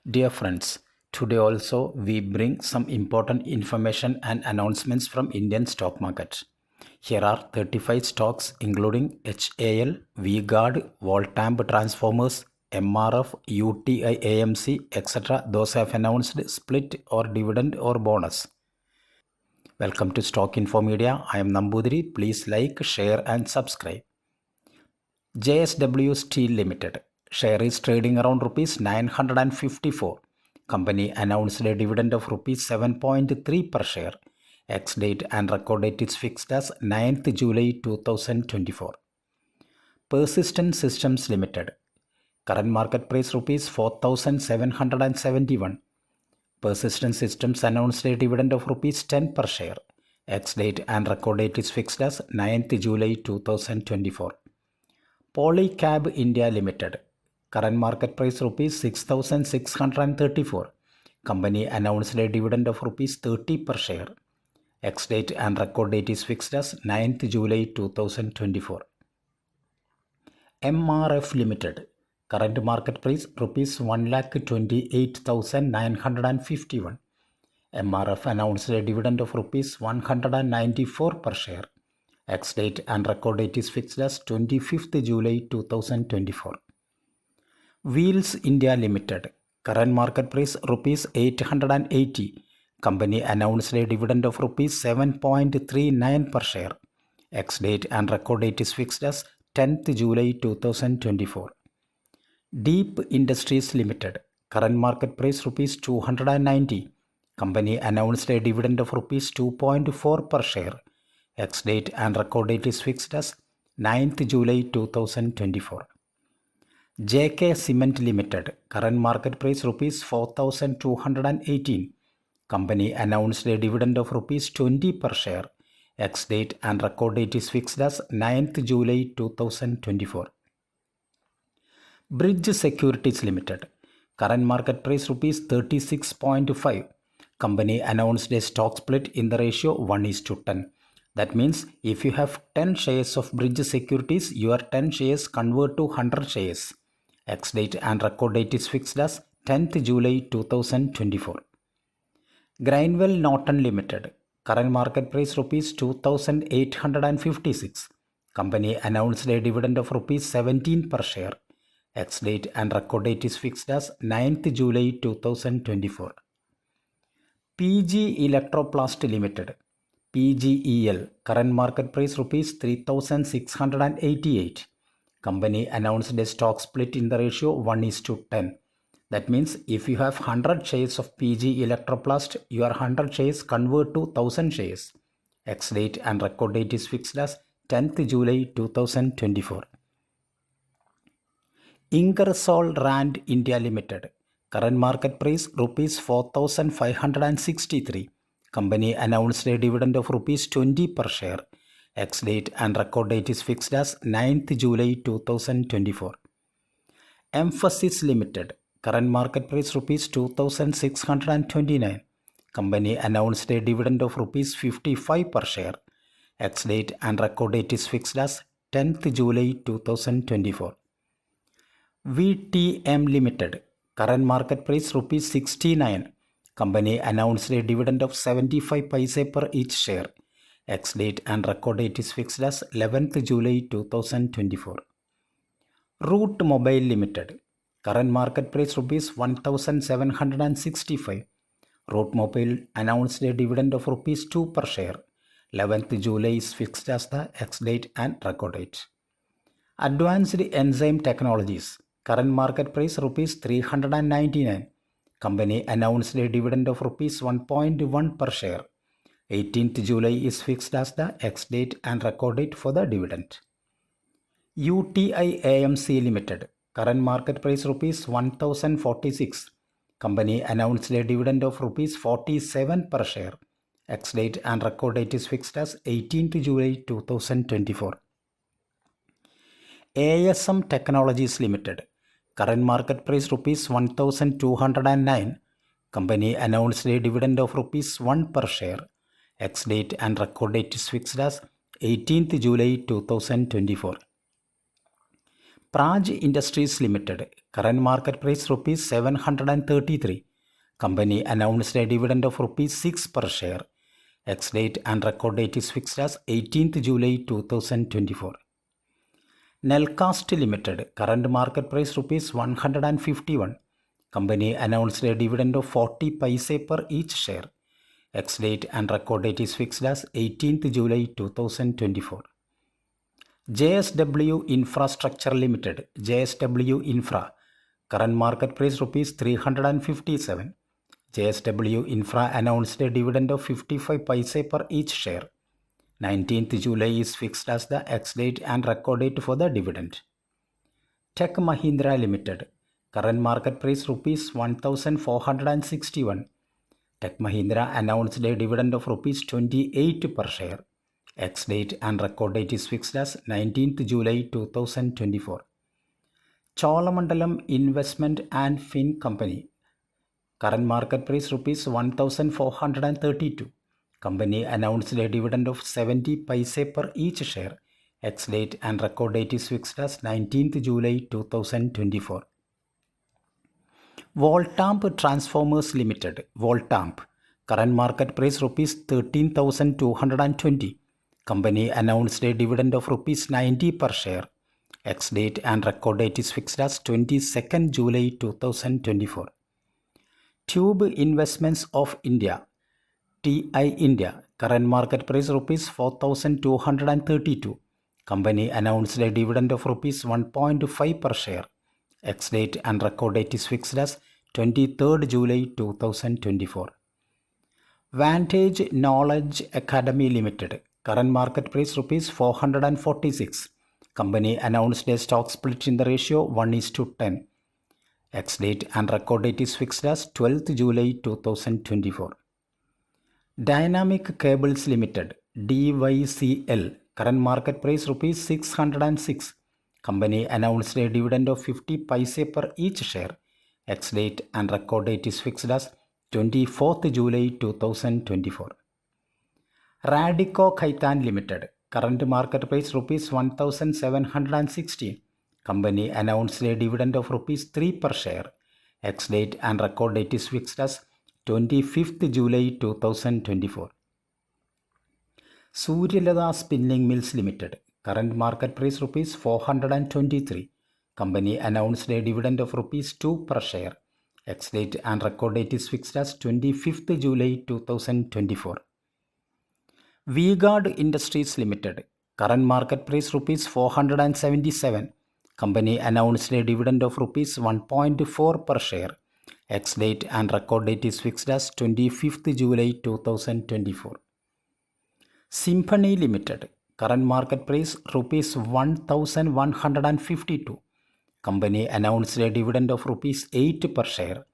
Dear friends, today also we bring some important information and announcements from Indian stock market. Here are 35 stocks including HAL, V-Guard, Voltamp Transformers, MRF, UTI AMC, etc. Those have announced split or dividend or bonus. Welcome to Stock Info Media. I am Nambudiri. Please like, share and subscribe. JSW Steel Limited. Share is trading around rupees 954. Company announced a dividend of rupees 7.3 per share. Ex-date and record date is fixed as 9th July 2024. Persistent Systems Limited. Current market price rupees 4,771. Persistent Systems announced a dividend of rupees 10 per share. Ex-date and record date is fixed as 9th July 2024. Polycab India Limited. Current market price rupees 6,634. Company announced a dividend of rupees 30 per share. Ex-date and record date is fixed as 9th July 2024. MRF Limited. Current market price rupees 1,28,951. MRF announced a dividend of rupees 194 per share. Ex-date and record date is fixed as 25th July 2024. Wheels India Limited. Current market price rupees 880. Company announced a dividend of rupees 7.39 per share. Ex-date and record date is fixed as 10th July 2024. Deep Industries Limited. Current market price rupees 290. Company announced a dividend of rupees 2.4 per share. Ex-date and record date is fixed as 9th July 2024. JK Cement Limited. Current market price rupees 4,218. Company announced a dividend of rupees 20 per share. Ex-date and record date is fixed as 9th July 2024. Bridge Securities Limited. Current market price rupees 36.5. Company announced a stock split in the ratio 1:10. That means if you have 10 shares of Bridge Securities, your 10 shares convert to 100 shares. Ex-date and record date is fixed as 10th July 2024. Grainwell Norton Limited. Current market price rupees 2,856. Company announced a dividend of rupees 17 per share. Ex-date and record date is fixed as 9th July 2024. PG Electroplast Limited. PGEL. Current market price rupees 3,688. Company announced a stock split in the ratio 1:10. That means if you have 100 shares of PG Electroplast, your 100 shares convert to 1000 shares. Ex-date and record date is fixed as 10th July 2024. Ingersoll Rand India Limited. Current market price rupees 4,563. Company announced a dividend of rupees 20 per share. Ex-date and record date is fixed as 9th July 2024. Emphasis Limited. Current market price rupees 2,629. Company announced a dividend of rupees 55 per share. Ex-date and record date is fixed as 10th July 2024. VTM Limited. Current market price rupees 69. Company announced a dividend of 75 paise per each share. Ex-date and record date is fixed as 11th July 2024. Root Mobile Limited. Current market price rupees 1,765. Root Mobile announced a dividend of rupees 2 per share. 11th July is fixed as the ex-date and record date. Advanced Enzyme Technologies. Current market price rupees 399. Company announced a dividend of rupees 1.1 per share. 18th July is fixed as the ex-date and record date for the dividend. UTI AMC Limited. Current market price rupees 1,046. Company announced a dividend of rupees 47 per share. Ex-date and record date is fixed as 18th July 2024. ASM Technologies Limited. Current market price rupees 1,209. Company announced a dividend of rupees 1 per share. Ex-date and record date is fixed as 18th July 2024. Praj Industries Limited, current market price rupees 733. Company announced a dividend of rupees 6 per share. Ex-date and record date is fixed as 18th July 2024. Nelcast Limited, current market price rupees 151. Company announced a dividend of 40 paise per each share. Ex-date and record date is fixed as 18th July 2024. JSW Infrastructure Limited, JSW Infra, current market price rupees 357. JSW Infra announced a dividend of 55 paise per each share. 19th July is fixed as the ex-date and record date for the dividend. Tech Mahindra Limited, current market price rupees 1461. Tech Mahindra announced a dividend of rupees 28 per share. Ex-date and record date is fixed as 19th July 2024. Cholamandalam Investment and Fin Company, current market price rupees 1432. Company announced a dividend of 70 paise per each share. Ex-date and record date is fixed as 19th July 2024. Voltamp Transformers Limited, Voltamp, current market price rupees 13,220. Company announced a dividend of rupees 90 per share. Ex-date and record date is fixed as 22nd July 2024. Tube Investments of India, TI India, current market price rupees 4,232. Company announced a dividend of rupees 1.5 per share. Ex-date and record date is fixed as 23rd July 2024. Vantage Knowledge Academy Limited, current market price rupees 446. Company announced a stock split in the ratio 1:10. Ex-date and record date is fixed as 12th July 2024. Dynamic Cables Limited, DYCL, current market price rupees 606. Company announced a dividend of 50 paise per each share. Ex-date and record date is fixed as 24th July 2024. Radico Khaitan Limited, current market price rupees 1716. Company announced a dividend of rupees 3 per share. Ex-date and record date is fixed as 25th July 2024. Suryalada Spinning Mills Limited, current market price rupees 423. Company announced a dividend of rupees 2 per share. Ex-date and record date is fixed as 25th July 2024. V-Guard Industries Limited, current market price rupees 477. Company announced a dividend of rupees 1.4 per share. Ex-date and record date is fixed as 25th July 2024. Symphony Limited, current market price rupees 1152. Company announced a dividend of rupees 8 per share.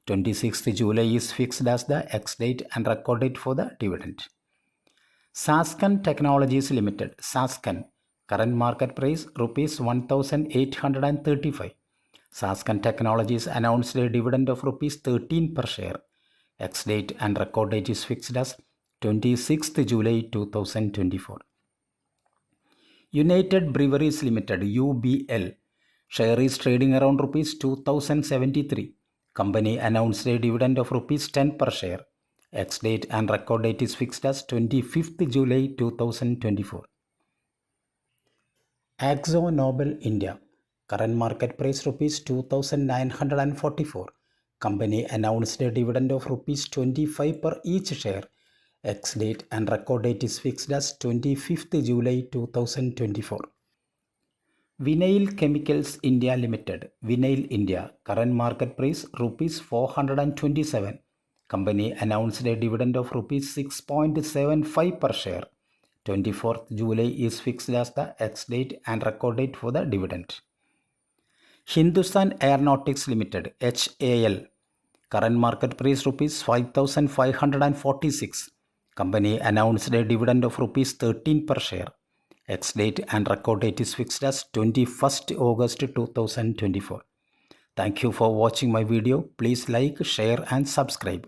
26th July is fixed as the ex-date and record date for the dividend. Sasken Technologies Limited, Sasken, current market price rupees 1835. Sasken Technologies announced a dividend of rupees 13 per share. Ex-date and record date is fixed as 26th July 2024. United Breweries Limited, UBL, share is trading around rupees 2073. Company announced a dividend of rupees 10 per share. Ex-date and record date is fixed as 25th July 2024. Akzo Nobel India, current market price rupees 2944. Company announced a dividend of rupees 25 per each share. Ex-date and record date is fixed as 25th July 2024. Vinyl Chemicals India Limited, Vinyl India, current market price rupees 427. Company announced a dividend of rupees 6.75 per share. 24th July is fixed as the ex-date and record date for the dividend. Hindustan Aeronautics Limited, HAL, current market price rupees 5,546. Company announced a dividend of rupees 13 per share. Ex-date and record date is fixed as 21st August 2024. Thank you for watching my video. Please like, share and subscribe.